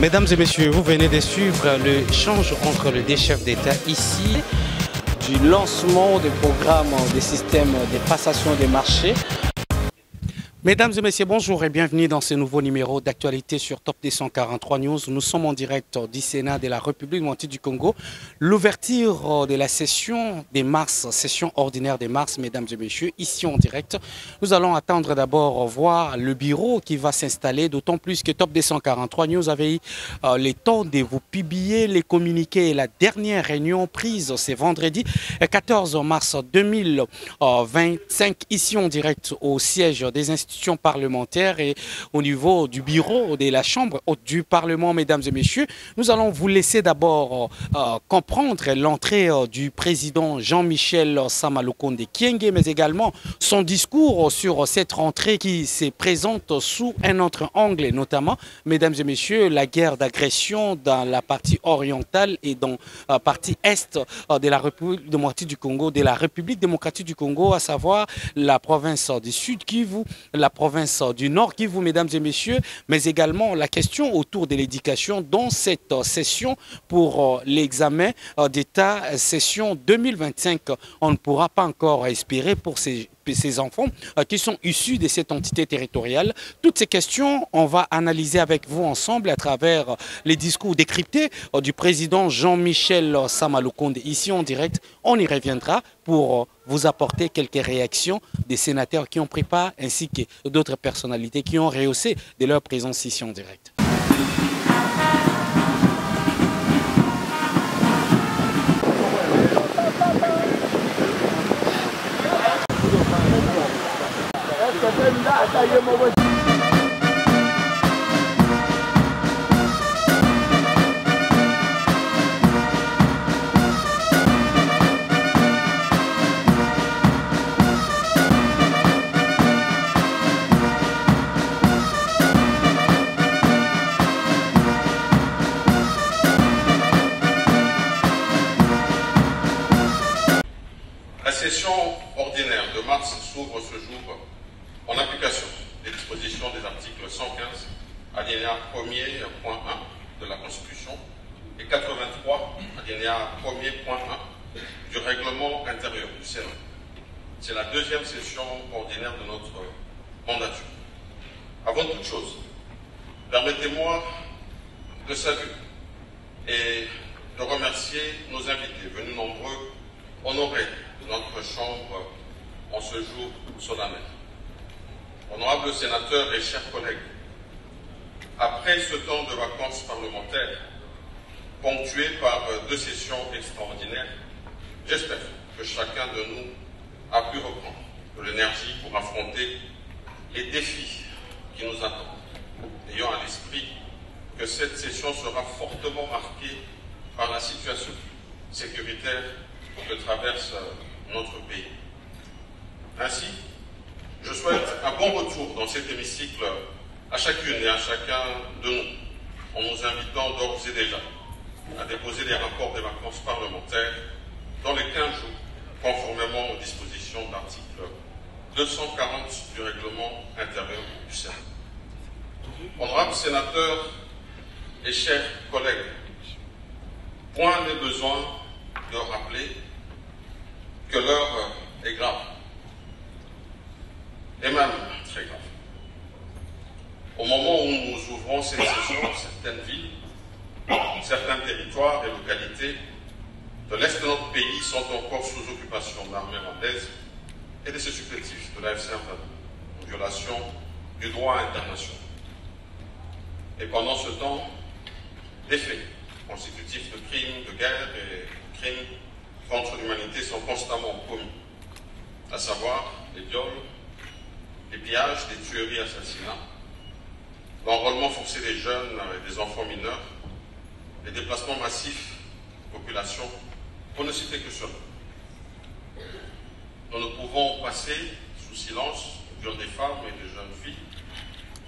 Mesdames et messieurs, vous venez de suivre l'échange entre les deux chefs d'État ici. Du lancement des programmes des systèmes de passation des marchés. Mesdames et messieurs, bonjour et bienvenue dans ce nouveau numéro d'actualité sur Top 243 News. Nous sommes en direct du Sénat de la République démocratique du Congo. L'ouverture de la session des mars, session ordinaire des mars, mesdames et messieurs, ici en direct. Nous allons attendre d'abord voir le bureau qui va s'installer, d'autant plus que Top 243 News avait eu le temps de vous publier les communiqués et la dernière réunion prise ce vendredi 14 mars 2025, ici en direct au siège des institutions parlementaires et au niveau du bureau de la Chambre haute du Parlement, mesdames et messieurs. Nous allons vous laisser d'abord comprendre l'entrée du président Jean-Michel Sama Lukonde Kyenge, mais également son discours sur cette rentrée qui se présente sous un autre angle, notamment, mesdames et messieurs, la guerre d'agression dans la partie orientale et dans la partie est de la République démocratique du Congo, à savoir la province du Sud Kivu, la province du Nord Kivu, mesdames et messieurs, mais également la question autour de l'éducation dans cette session pour l'examen d'État session 2025. On ne pourra pas encore espérer pour ces enfants qui sont issus de cette entité territoriale. Toutes ces questions, on va analyser avec vous ensemble à travers les discours décryptés du président Jean-Michel Sama Lukonde ici en direct. On y reviendra pour vous apporter quelques réactions des sénateurs qui ont pris part ainsi que d'autres personnalités qui ont rehaussé de leur présence ici en direct. La session ordinaire de mars s'ouvre ce jour en application des dispositions des articles 115, alinéa 1er, point 1 de la Constitution et 83, alinéa 1er, point 1 du règlement intérieur du Sénat. C'est la deuxième session ordinaire de notre mandature. Avant toute chose, permettez-moi de saluer et de remercier nos invités venus nombreux honorer notre Chambre en ce jour solennel. Honorables sénateurs et chers collègues, après ce temps de vacances parlementaires, ponctué par deux sessions extraordinaires, j'espère que chacun de nous a pu reprendre de l'énergie pour affronter les défis qui nous attendent, ayant à l'esprit que cette session sera fortement marquée par la situation sécuritaire que traverse notre pays. Ainsi, je souhaite un bon retour dans cet hémicycle à chacune et à chacun de nous, en nous invitant d'ores et déjà à déposer les rapports des vacances parlementaires dans les 15 jours, conformément aux dispositions de l'article 240 du règlement intérieur du Sénat. Honorables sénateurs et chers collègues, point n'est besoin de rappeler que l'heure est grave, et même très grave. Au moment où nous ouvrons cette session, certaines villes, certains territoires et localités de l'Est de notre pays sont encore sous occupation de l'armée rwandaise et de ses supplétifs de la FC en violation du droit international. Et pendant ce temps, des faits constitutifs de crimes de guerre et crimes contre l'humanité sont constamment commis, à savoir les viols, les pillages, les tueries, assassinats, l'enrôlement forcé des jeunes et des enfants mineurs, les déplacements massifs de population, pour ne citer que cela. Nous ne pouvons passer sous silence le viol des femmes et des jeunes filles,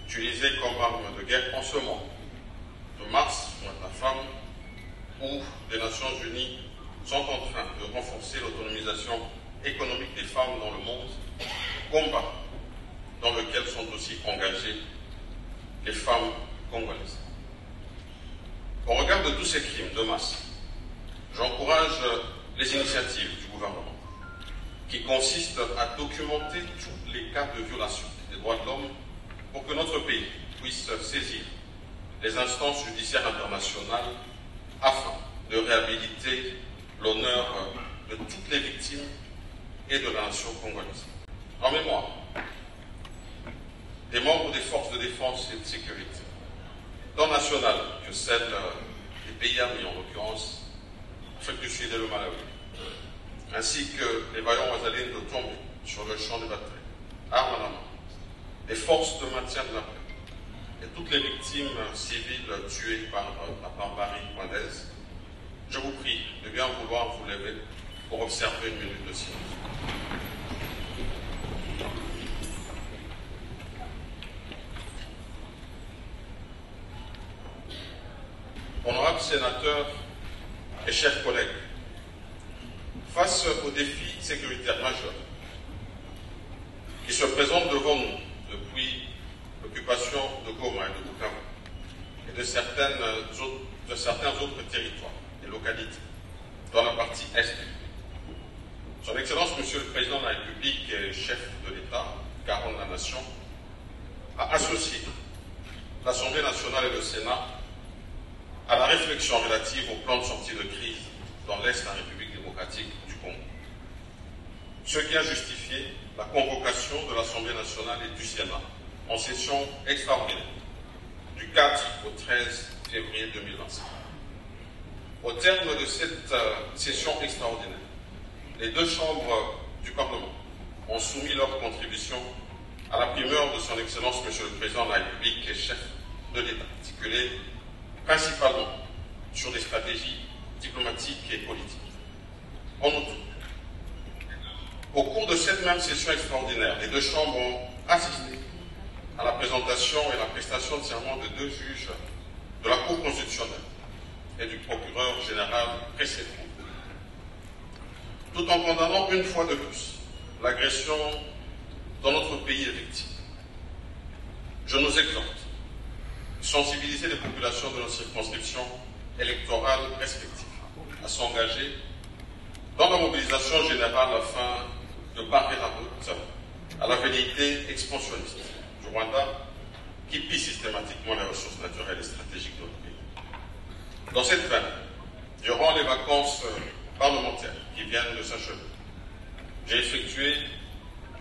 utilisées comme armes de guerre en ce moment de mars contre la femme, où les Nations Unies sont en train de renforcer l'autonomisation économique des femmes dans le monde, combat dans lequel sont aussi engagées les femmes congolaises. Au regard de tous ces crimes de masse, j'encourage les initiatives du gouvernement qui consistent à documenter tous les cas de violation des droits de l'homme pour que notre pays puisse saisir les instances judiciaires internationales afin de réhabiliter l'honneur de toutes les victimes et de la nation congolaise. En mémoire des membres des forces de défense et de sécurité, tant nationales que celles des pays amis, en l'occurrence l'Afrique du Sud et le Malawi, ainsi que les vaillants Wazalines de tomber sur le champ de bataille, armes à la main, les forces de maintien de la paix et toutes les victimes civiles tuées par la barbarie rwandaise, je vous prie de bien vouloir vous lever pour observer une minute de silence. Honorables sénateurs et chers collègues, face aux défis sécuritaires majeurs qui se présentent devant nous depuis l'occupation de Goma et de Bukavu et de certains autres territoires et localités dans la partie Est, Son Excellence, Monsieur le Président de la République et chef de l'État, garant de la Nation, a associé l'Assemblée nationale et le Sénat à la réflexion relative au plan de sortie de crise dans l'Est de la République démocratique du Congo. Ce qui a justifié la convocation de l'Assemblée nationale et du Sénat en session extraordinaire du 4 au 13 février 2025. Au terme de cette session extraordinaire, les deux chambres du Parlement ont soumis leur contribution à la primeur de Son Excellence, Monsieur le Président de la République et chef de l'État, articulée principalement sur des stratégies diplomatiques et politiques. En outre, au cours de cette même session extraordinaire, les deux chambres ont assisté à la présentation et la prestation de serment de deux juges de la Cour constitutionnelle et du procureur général précédent, tout en condamnant une fois de plus l'agression dont notre pays est victime. Je nous exhorte à sensibiliser les populations de nos circonscriptions électorales respectives à s'engager dans la mobilisation générale afin de barrer la route à la velléité expansionniste du Rwanda qui pille systématiquement les ressources naturelles et stratégiques de notre pays. Dans cette veine, durant les vacances parlementaires qui viennent de s'achever, j'ai effectué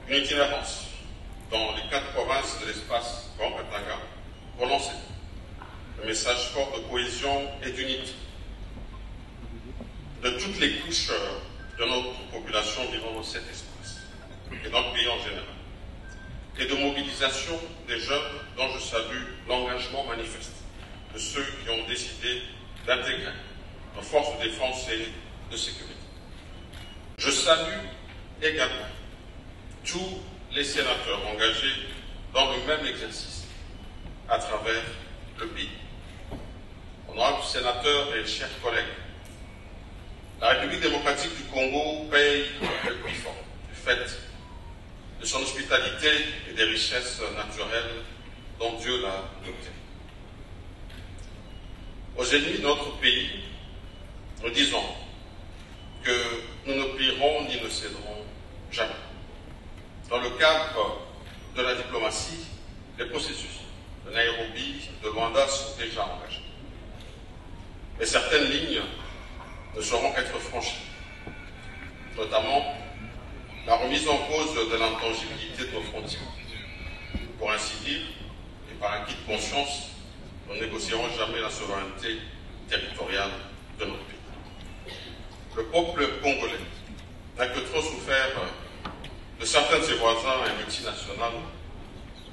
une itinérance dans les 4 provinces de l'espace Grand Katanga pour lancer le message fort de cohésion et d'unité de toutes les couches de notre population vivant dans cet espace et dans le pays en général, et de mobilisation des jeunes dont je salue l'engagement manifeste de ceux qui ont décidé d'intégrer nos forces de défense et de sécurité. Je salue également tous les sénateurs engagés dans le même exercice à travers le pays. Honorables sénateurs et chers collègues, la République démocratique du Congo paye le prix fort du fait de son hospitalité et des richesses naturelles dont Dieu l'a dotée. Aux ennemis de notre pays, nous disons que nous ne plierons ni ne céderons jamais. Dans le cadre de la diplomatie, les processus de Nairobi, de Luanda sont déjà engagés. Mais certaines lignes ne sauront être franchies, notamment la remise en cause de l'intangibilité de nos frontières. Pour ainsi dire, et par acquis de conscience, nous ne négocierons jamais la souveraineté territoriale de notre pays. Le peuple congolais n'a que trop souffert de certains de ses voisins et multinationales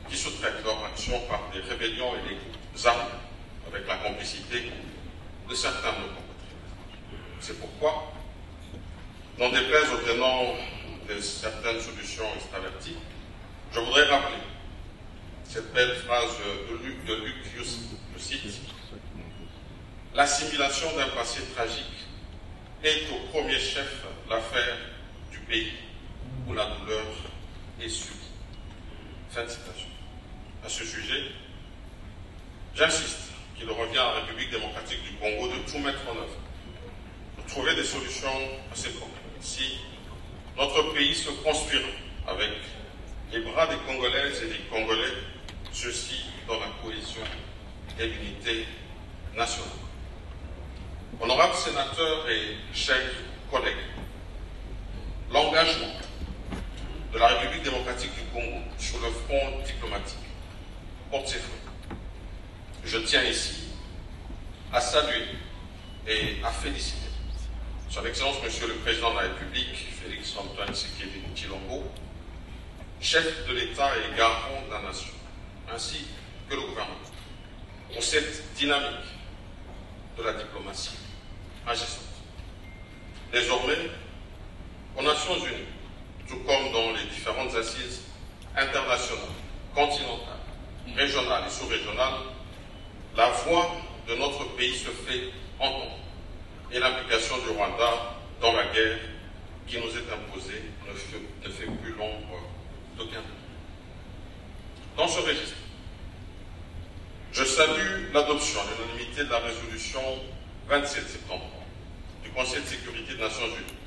qui sous-traitent leur action par des rébellions et des groupes armés avec la complicité de certains de nos compatriotes. C'est pourquoi, n'en déplaise aux tenants de certaines solutions extraverties, je voudrais rappeler cette belle phrase de Luc, je cite, « L'assimilation d'un passé tragique est au premier chef l'affaire du pays où la douleur est subie. » Fin de citation. À ce sujet, j'insiste qu'il revient à la République démocratique du Congo de tout mettre en œuvre pour trouver des solutions à ces problèmes. Si notre pays se construira avec les bras des Congolaises et des Congolais, ceux-ci dans la cohésion et l'unité nationale. Honorables sénateurs et chers collègues, l'engagement de la République démocratique du Congo sur le front diplomatique porte ses fruits. Je tiens ici à saluer et à féliciter Son Excellence Monsieur le Président de la République, Félix Antoine Tshisekedi Tshilombo, chef de l'État et garant de la nation, ainsi que le gouvernement, pour cette dynamique de la diplomatie agissante. Désormais, aux Nations Unies, tout comme dans les différentes assises internationales, continentales, régionales et sous-régionales, la voix de notre pays se fait entendre et l'implication du Rwanda dans la guerre qui nous est imposée ne fait plus l'ombre d'aucun doute. Dans ce registre, je salue l'adoption à l'unanimité de la résolution 27 septembre du Conseil de sécurité des Nations Unies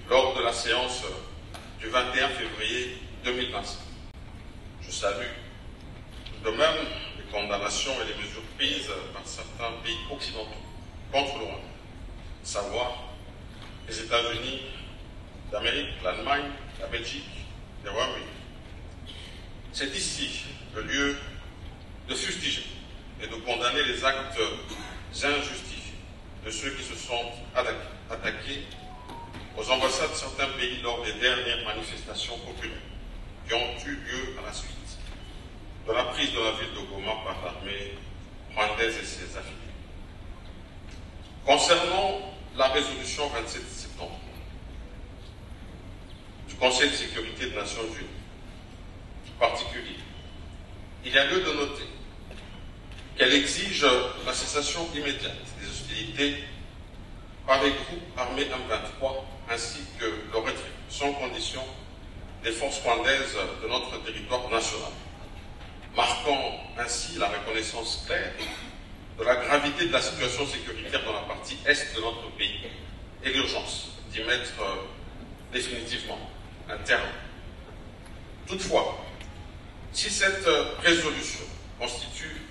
lors de la séance du 21 février 2025. Je salue de même les condamnations et les mesures prises par certains pays occidentaux contre le Rwanda, à savoir les États-Unis d'Amérique, l'Allemagne, la Belgique, le Royaume-Uni. C'est ici le lieu de fustiger et de condamner les actes injustifiés de ceux qui se sont attaqués aux ambassades de certains pays lors des dernières manifestations populaires qui ont eu lieu à la suite de la prise de la ville de Goma par l'armée rwandaise et ses affiliés. Concernant la résolution 27 septembre du Conseil de sécurité des Nations Unies, en particulier, il y a lieu de noter qu'elle exige la cessation immédiate des hostilités par les groupes armés M23 ainsi que le retrait, sans condition, des forces rwandaises de notre territoire national, marquant ainsi la reconnaissance claire de la gravité de la situation sécuritaire dans la partie est de notre pays et l'urgence d'y mettre définitivement un terme. Toutefois, si cette résolution constitue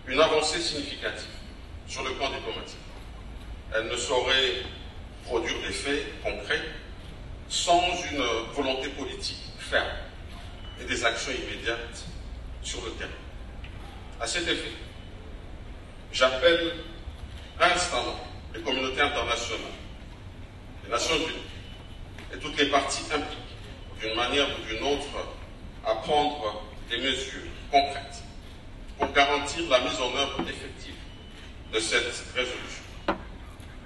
une avancée significative sur le plan diplomatique, elle ne saurait produire des faits concrets sans une volonté politique ferme et des actions immédiates sur le terrain. À cet effet, j'appelle instamment les communautés internationales, les Nations Unies et toutes les parties impliquées, d'une manière ou d'une autre, à prendre des mesures concrètes pour garantir la mise en œuvre effective de cette résolution.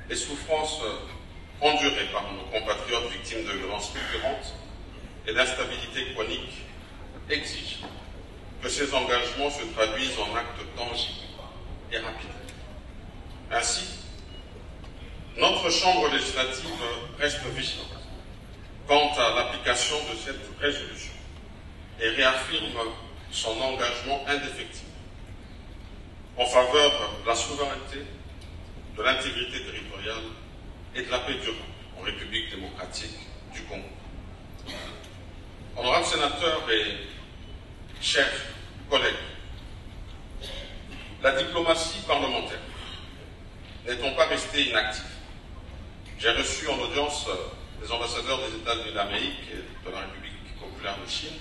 Les souffrances endurées par nos compatriotes victimes de violences récurrentes et d'instabilité chronique exigent que ces engagements se traduisent en actes tangibles et rapides. Ainsi, notre Chambre législative reste vigilante quant à l'application de cette résolution et réaffirme son engagement indéfectible en faveur de la souveraineté, de l'intégrité territoriale et de la paix durable en République démocratique du Congo. Honorables sénateurs et chers collègues, la diplomatie parlementaire n'est-on pas restée inactive? J'ai reçu en audience les ambassadeurs des États-Unis d'Amérique et de la République populaire de Chine,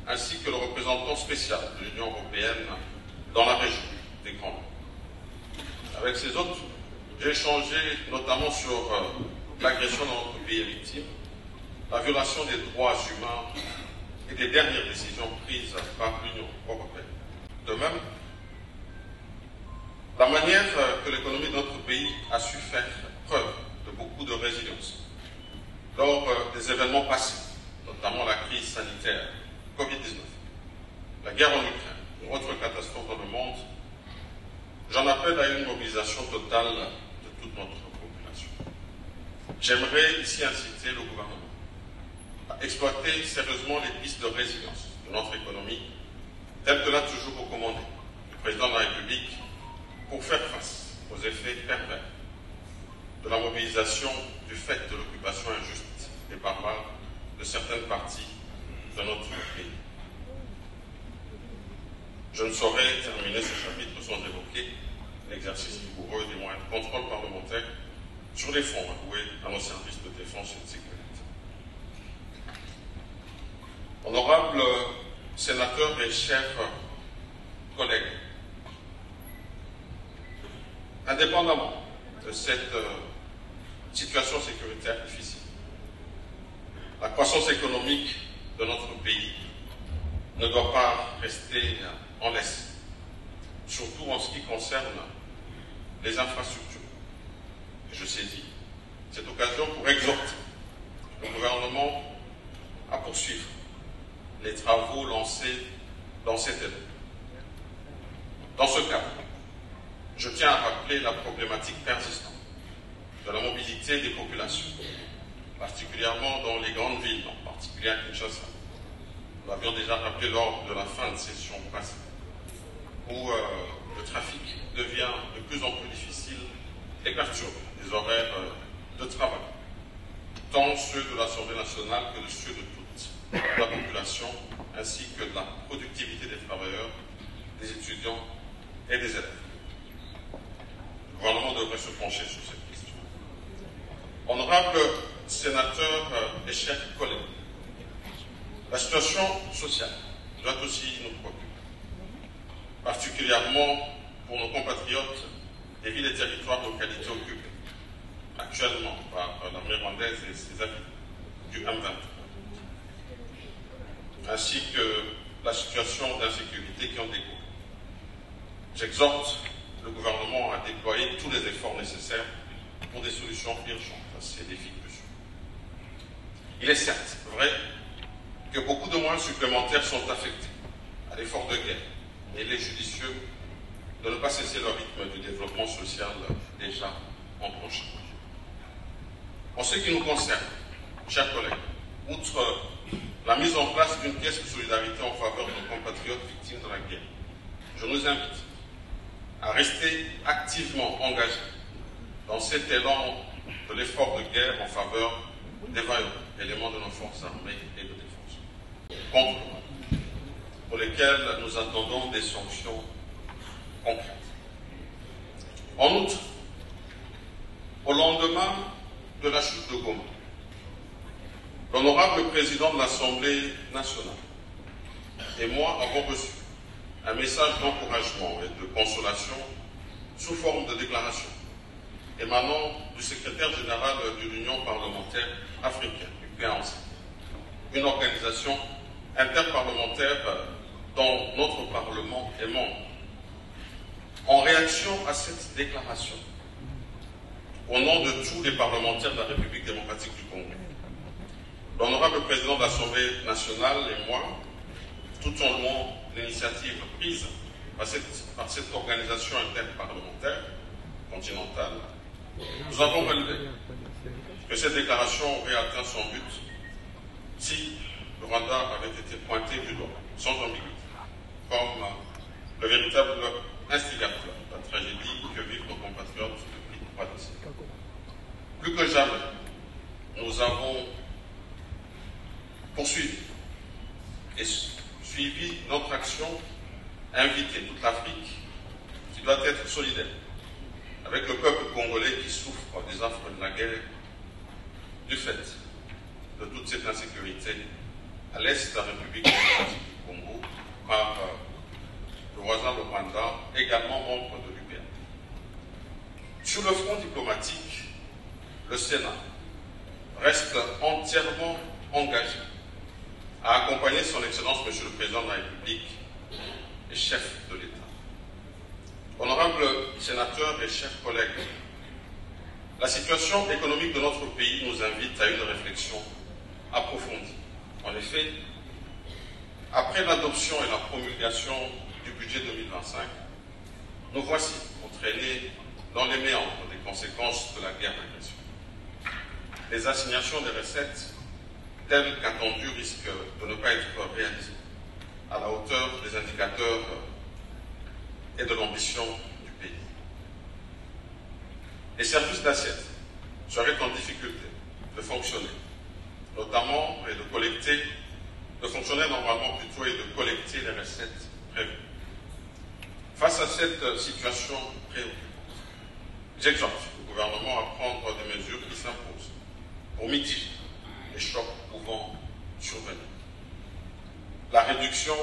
ainsi que le représentant spécial de l'Union européenne dans la région des Grands Lacs. Avec ces autres, j'ai échangé notamment sur l'agression dans notre pays est victime, la violation des droits humains et des dernières décisions prises par l'Union européenne. De même, la manière que l'économie de notre pays a su faire preuve de beaucoup de résilience lors des événements passés, notamment la crise sanitaire Covid-19, la guerre en Ukraine ou autres catastrophes dans le monde, j'en appelle à une mobilisation totale de toute notre population. J'aimerais ici inciter le gouvernement à exploiter sérieusement les pistes de résilience de notre économie, telles que l'a toujours recommandé le président de la République pour faire face aux effets pervers de la mobilisation du fait de l'occupation injuste et barbare de certaines parties de notre pays. Je ne saurais terminer ce chapitre sans évoquer l'exercice rigoureux des moyens de contrôle parlementaire sur les fonds alloués à nos services de défense et de sécurité. Honorables sénateurs et chers collègues, indépendamment de cette situation sécuritaire difficile, la croissance économique de notre pays ne doit pas rester en laisse, surtout en ce qui concerne les infrastructures. Et je saisis cette occasion pour exhorter le gouvernement à poursuivre les travaux lancés dans cet élan. Dans ce cadre, je tiens à rappeler la problématique persistante de la mobilité des populations, particulièrement dans les grandes villes, en particulier à Kinshasa. Nous l'avions déjà rappelé lors de la fin de session passée, où le trafic devient de plus en plus difficile et perturbe les horaires de travail, tant ceux de l'Assemblée nationale que ceux de toute la population, ainsi que de la productivité des travailleurs, des étudiants et des élèves. Le gouvernement devrait se pencher sur cette question. Honorables sénateurs et chers collègues, la situation sociale doit aussi nous préoccuper, particulièrement pour nos compatriotes des villes et territoires de localités occupées actuellement par l'armée rwandaise et ses alliés du M23, ainsi que la situation d'insécurité qui en découle. J'exhorte le gouvernement à déployer tous les efforts nécessaires pour des solutions urgentes à ces défis cruciaux. Il est certes vrai que beaucoup de moyens supplémentaires sont affectés à l'effort de guerre, mais il est judicieux de ne pas cesser le rythme du développement social déjà enclenché. En ce qui nous concerne, chers collègues, outre la mise en place d'une caisse de solidarité en faveur de nos compatriotes victimes de la guerre, je nous invite à rester activement engagés dans cet élan de l'effort de guerre en faveur des vaillants éléments de nos forces armées et de défense, contre le mal, pour lesquels nous attendons des sanctions concrètes. En outre, au lendemain de la chute de Goma, l'honorable président de l'Assemblée nationale et moi avons reçu un message d'encouragement et de consolation sous forme de déclaration émanant du secrétaire général de l'Union parlementaire africaine, du PANC, une organisation interparlementaire dont notre Parlement est membre. En réaction à cette déclaration, au nom de tous les parlementaires de la République démocratique du Congo, l'honorable président de l'Assemblée nationale et moi, tout en louant l'initiative prise par cette organisation interparlementaire continentale, nous avons relevé que cette déclaration aurait atteint son but si le Rwanda avait été pointé du doigt, sans ambiguïté, comme le véritable instigateur de la tragédie que vivent nos compatriotes depuis 3 décennies. Plus que jamais, nous avons poursuivi et suivi notre action, invité toute l'Afrique qui doit être solidaire avec le peuple congolais qui souffre des affres de la guerre du fait de toute cette insécurité à l'est de la République démocratique du Congo par le voisin le Rwanda, également membre de l'UPA. Sur le front diplomatique, le Sénat reste entièrement engagé à accompagner son Excellence Monsieur le Président de la République et chef de l'État. Honorables sénateurs et chers collègues, la situation économique de notre pays nous invite à une réflexion approfondie. En effet, après l'adoption et la promulgation du budget 2025, nous voici entraînés dans les méandres des conséquences de la guerre d'agression. Les assignations des recettes, telles qu'attendues, risquent de ne pas être réalisées à la hauteur des indicateurs et de l'ambition du pays. les services d'assiette seraient en difficulté de fonctionner, notamment et de fonctionner normalement plutôt et de collecter les recettes prévues. Face à cette situation préoccupante, j'exhorte le gouvernement à prendre des mesures qui s'imposent pour mitiger les chocs pouvant survenir. La réduction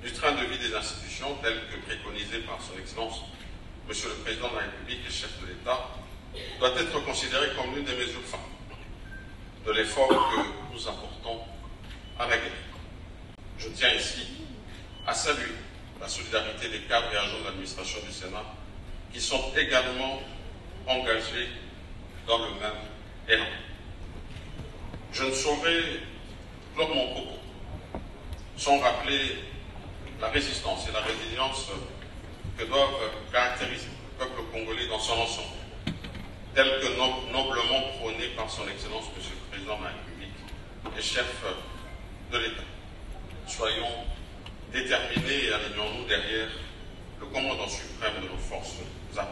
du train de vie des institutions, telle que préconisée par son Excellence, Monsieur le Président de la République et chef de l'État, doit être considérée comme l'une des mesures phares de l'effort que nous apportons à la guerre. Je tiens ici à saluer la solidarité des cadres et agents de l'administration du Sénat qui sont également engagés dans le même élan. Je ne saurais clore mon propos sans rappeler la résistance et la résilience que doivent caractériser le peuple congolais dans son ensemble, tel que noblement prôné par son Excellence Monsieur le Président de la République et chef de l'État. Soyons déterminés et alignons-nous derrière le commandant suprême de nos forces armées.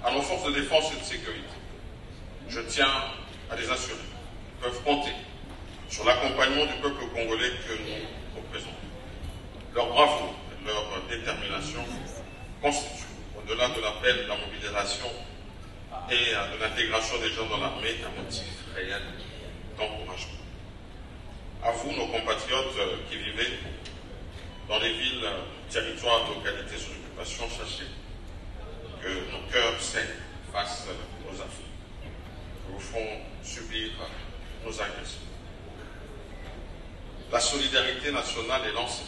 À nos forces de défense et de sécurité, je tiens à les assurer qu'ils peuvent compter sur l'accompagnement du peuple congolais que nous représentons. Leur bravoure et leur détermination constituent, au-delà de l'appel de la mobilisation et de l'intégration des gens dans l'armée, un motif réel d'encouragement. À vous, nos compatriotes qui vivez dans les villes, territoires, localités sous occupation, sachez que nos cœurs saignent face aux affres, qui vous font subir nos agressions. La solidarité nationale est lancée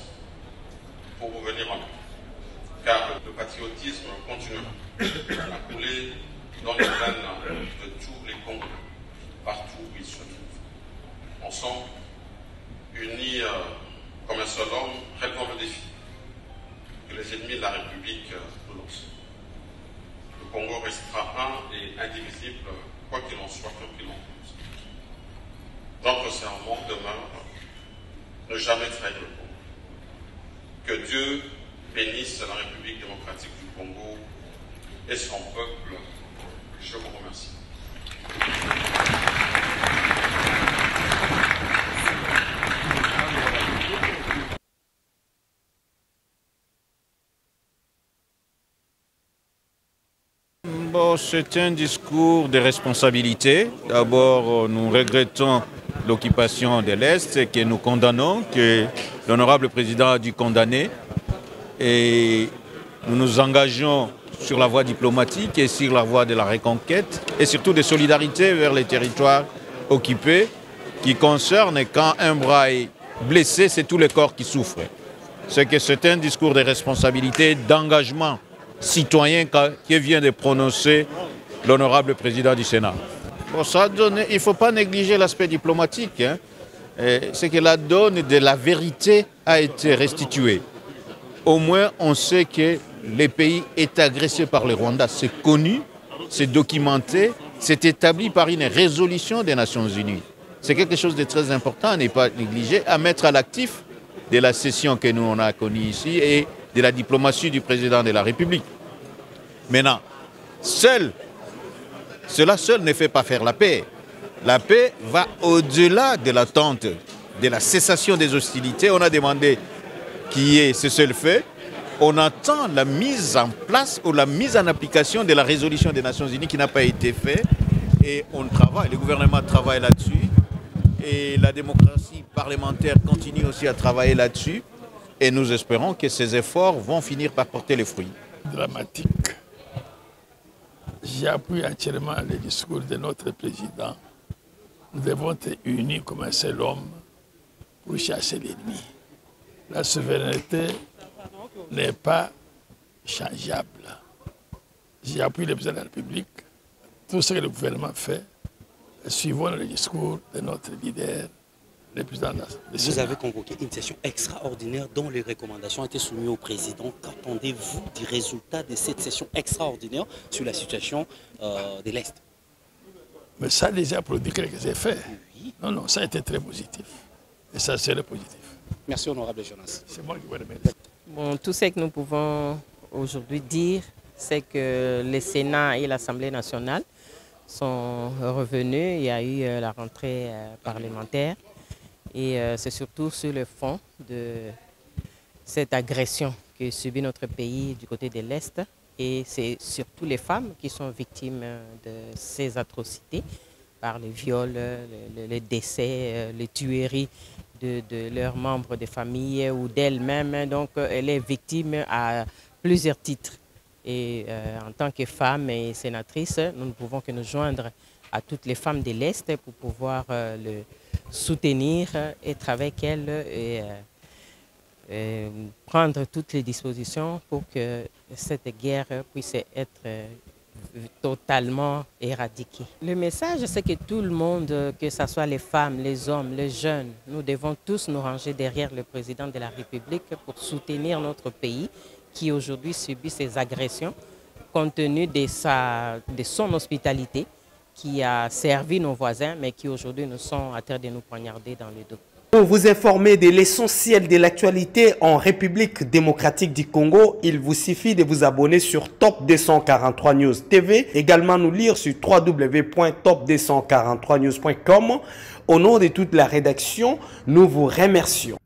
pour vous venir en aide, car le patriotisme continuera à couler dans les veines de tous les Congolais, partout où ils se trouvent. Ensemble, unis comme un seul homme, relevant le défi que les ennemis de la République nous lancent. Le Congo restera un et indivisible, quoi qu'il en soit, quoi qu'il en coûte. Notre serment demeure ne jamais trahir le Congo. Que Dieu bénisse la République démocratique du Congo et son peuple. Je vous remercie. Bon, c'est un discours de responsabilité. D'abord, nous regrettons l'occupation de l'Est et que nous condamnons, que l'honorable président a dû condamner. Et nous nous engageons sur la voie diplomatique et sur la voie de la reconquête et surtout de solidarité vers les territoires occupés qui concernent quand un bras est blessé, c'est tout le corps qui souffre. C'est que c'est un discours de responsabilité, d'engagement citoyen que vient de prononcer l'honorable président du Sénat. Bon, ça donne, il ne faut pas négliger l'aspect diplomatique. C'est que la donne de la vérité a été restituée. Au moins, on sait que le pays est agressé par le Rwanda. C'est connu, c'est documenté, c'est établi par une résolution des Nations Unies. C'est quelque chose de très important à ne pas négliger, à mettre à l'actif de la session que nous on a connue ici et de la diplomatie du président de la République. Maintenant, cela seul ne fait pas faire la paix. La paix va au-delà de l'attente de la cessation des hostilités. On a demandé qu'il y ait ce seul fait. On attend la mise en place ou la mise en application de la résolution des Nations Unies qui n'a pas été faite. Et on travaille, le gouvernement travaille là-dessus. Et la démocratie parlementaire continue aussi à travailler là-dessus. Et nous espérons que ces efforts vont finir par porter les fruits. Dramatique. J'appuie entièrement le discours de notre président. Nous devons être unis comme un seul homme pour chasser l'ennemi. La souveraineté n'est pas changeable. J'appuie le président de la République. Tout ce que le gouvernement fait, suivons le discours de notre leader, le président de la République. Vous avez convoqué une session extraordinaire dont les recommandations ont été soumises au président. Qu'attendez-vous du résultat de cette session extraordinaire sur la situation de l'Est? Mais ça a déjà produit quelques effets. Oui. Non, ça a été très positif. Et ça serait positif. Merci, honorable Jonas. C'est moi qui vous remercie. Bon, tout ce que nous pouvons aujourd'hui dire, c'est que le Sénat et l'Assemblée nationale sont revenus. Il y a eu la rentrée parlementaire et c'est surtout sur le fond de cette agression que subit notre pays du côté de l'Est. Et c'est surtout les femmes qui sont victimes de ces atrocités par les viols, les décès, les tueries de leurs membres de famille ou d'elles-mêmes. Donc elle est victime à plusieurs titres. Et en tant que femme et sénatrice, nous ne pouvons que nous joindre à toutes les femmes de l'Est pour pouvoir le soutenir, être avec elles et prendre toutes les dispositions pour que cette guerre puisse être totalement éradiquée. Le message, c'est que tout le monde, que ce soit les femmes, les hommes, les jeunes, nous devons tous nous ranger derrière le président de la République pour soutenir notre pays qui aujourd'hui subit ces agressions compte tenu de son hospitalité qui a servi nos voisins mais qui aujourd'hui nous sont à terre de nous poignarder dans le dos. Pour vous informer de l'essentiel de l'actualité en République démocratique du Congo, il vous suffit de vous abonner sur Top 243 News TV, également nous lire sur www.top243news.com. Au nom de toute la rédaction, nous vous remercions.